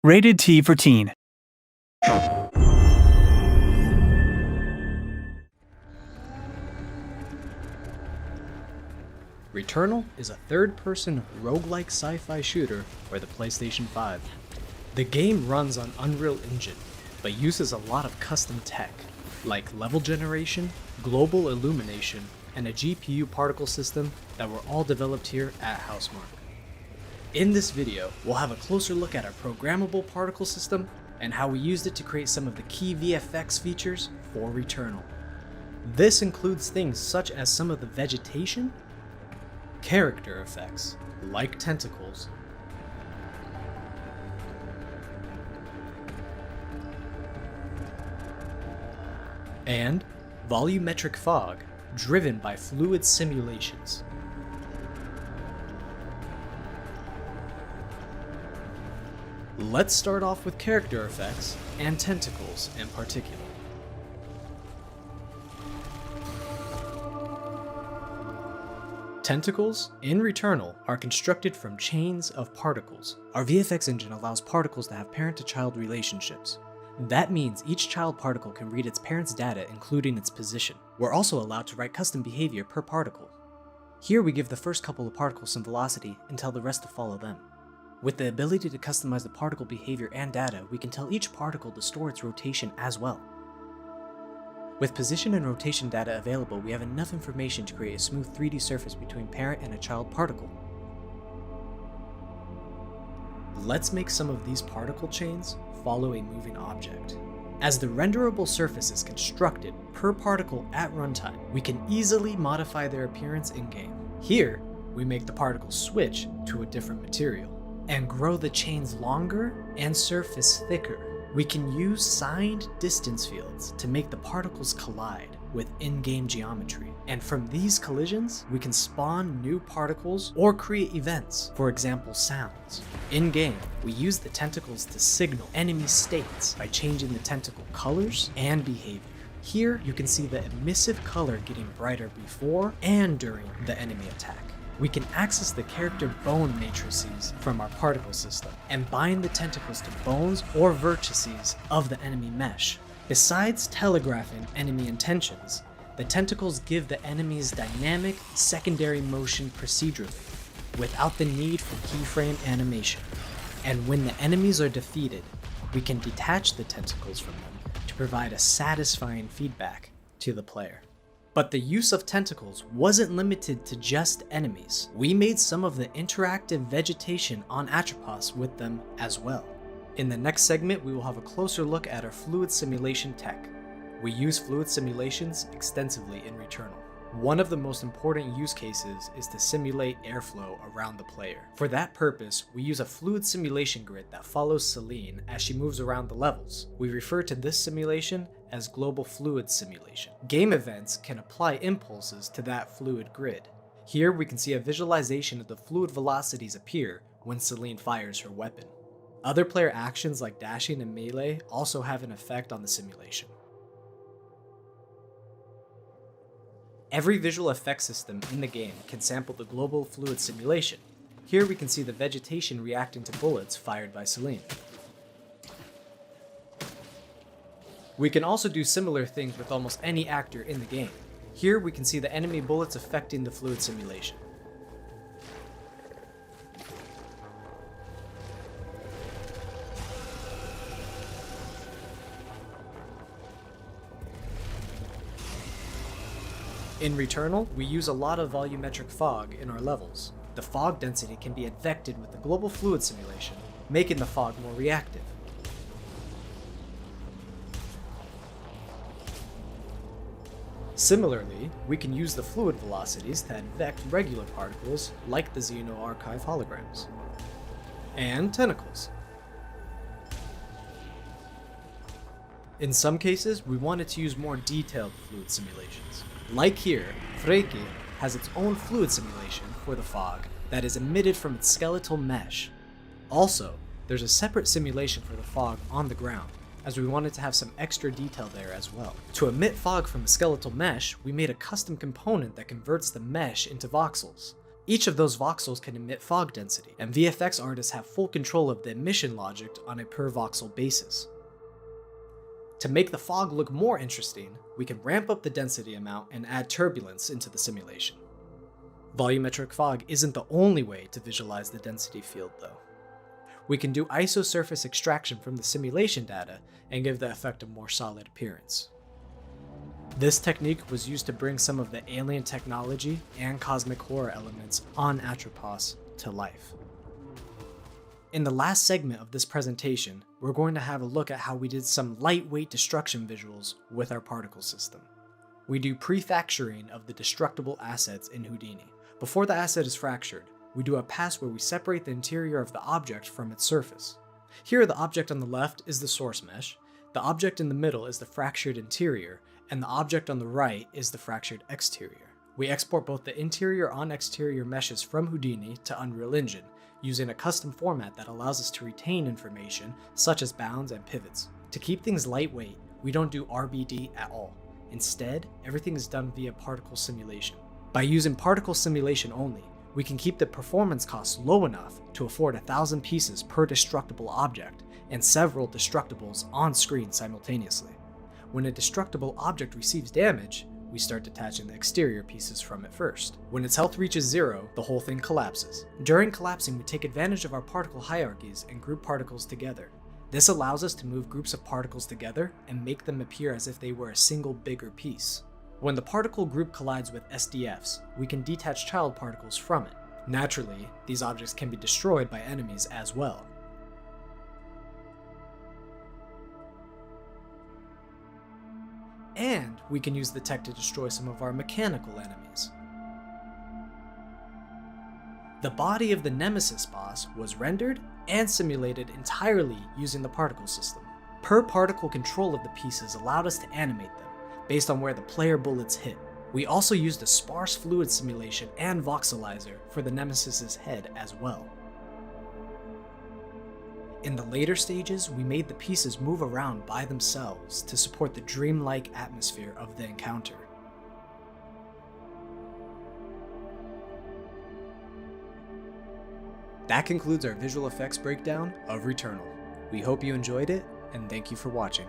Rated T for Teen. Returnal is a third-person roguelike sci-fi shooter for the PlayStation 5. The game runs on Unreal Engine, but uses a lot of custom tech, like level generation, global illumination, and a GPU particle system that were all developed here at Housemarque. In this video, we'll have a closer look at our programmable particle system and how we used it to create some of the key VFX features for Returnal. This includes things such as some of the vegetation, character effects, like tentacles, and volumetric fog driven by fluid simulations. Let's start off with character effects and tentacles in particular. Tentacles in Returnal are constructed from chains of particles. Our VFX engine allows particles to have parent-to-child relationships. That means each child particle can read its parent's data, including its position. We're also allowed to write custom behavior per particle. Here we give the first couple of particles some velocity and tell the rest to follow them. With the ability to customize the particle behavior and data, we can tell each particle to store its rotation as well. With position and rotation data available, we have enough information to create a smooth 3D surface between parent and a child particle. Let's make some of these particle chains follow a moving object. As the renderable surface is constructed per particle at runtime, we can easily modify their appearance in-game. Here, we make the particles switch to a different material and grow the chains longer and surface thicker. We can use signed distance fields to make the particles collide with in-game geometry. And from these collisions, we can spawn new particles or create events, for example, sounds. In-game, we use the tentacles to signal enemy states by changing the tentacle colors and behavior. Here, you can see the emissive color getting brighter before and during the enemy attack. We can access the character bone matrices from our particle system and bind the tentacles to bones or vertices of the enemy mesh. Besides telegraphing enemy intentions, the tentacles give the enemies dynamic secondary motion procedurally, without the need for keyframe animation. And when the enemies are defeated, we can detach the tentacles from them to provide a satisfying feedback to the player. But the use of tentacles wasn't limited to just enemies. We made some of the interactive vegetation on Atropos with them as well. In the next segment, we will have a closer look at our fluid simulation tech. We use fluid simulations extensively in Returnal. One of the most important use cases is to simulate airflow around the player. For that purpose, we use a fluid simulation grid that follows Celine as she moves around the levels. We refer to this simulation as global fluid simulation. Game events can apply impulses to that fluid grid. Here we can see a visualization of the fluid velocities appear when Celine fires her weapon. Other player actions like dashing and melee also have an effect on the simulation. Every visual effects system in the game can sample the global fluid simulation. Here we can see the vegetation reacting to bullets fired by Celine. We can also do similar things with almost any actor in the game. Here we can see the enemy bullets affecting the fluid simulation. In Returnal, we use a lot of volumetric fog in our levels. The fog density can be affected with the global fluid simulation, making the fog more reactive. Similarly, we can use the fluid velocities to advect regular particles like the Xeno Archive holograms. And tentacles. In some cases, we wanted to use more detailed fluid simulations. Like here, Freke has its own fluid simulation for the fog that is emitted from its skeletal mesh. Also, there's a separate simulation for the fog on the ground, as we wanted to have some extra detail there as well. To emit fog from a skeletal mesh, we made a custom component that converts the mesh into voxels. Each of those voxels can emit fog density, and VFX artists have full control of the emission logic on a per voxel basis. To make the fog look more interesting, we can ramp up the density amount and add turbulence into the simulation. Volumetric fog isn't the only way to visualize the density field though. We can do isosurface extraction from the simulation data and give the effect a more solid appearance. This technique was used to bring some of the alien technology and cosmic horror elements on Atropos to life. In the last segment of this presentation, we're going to have a look at how we did some lightweight destruction visuals with our particle system. We do prefacturing of the destructible assets in Houdini. Before the asset is fractured, we do a pass where we separate the interior of the object from its surface. Here, the object on the left is the source mesh, the object in the middle is the fractured interior, and the object on the right is the fractured exterior. We export both the interior on exterior meshes from Houdini to Unreal Engine, using a custom format that allows us to retain information such as bounds and pivots. To keep things lightweight, we don't do RBD at all. Instead, everything is done via particle simulation. By using particle simulation only, we can keep the performance costs low enough to afford 1,000 pieces per destructible object and several destructibles on screen simultaneously. When a destructible object receives damage, we start detaching the exterior pieces from it first. When its health reaches 0, the whole thing collapses. During collapsing, we take advantage of our particle hierarchies and group particles together. This allows us to move groups of particles together and make them appear as if they were a single bigger piece. When the particle group collides with SDFs, we can detach child particles from it. Naturally, these objects can be destroyed by enemies as well. And we can use the tech to destroy some of our mechanical enemies. The body of the Nemesis boss was rendered and simulated entirely using the particle system. Per particle control of the pieces allowed us to animate them, based on where the player bullets hit. We also used a sparse fluid simulation and voxelizer for the Nemesis's head as well. In the later stages, we made the pieces move around by themselves to support the dreamlike atmosphere of the encounter. That concludes our visual effects breakdown of Returnal. We hope you enjoyed it, and thank you for watching.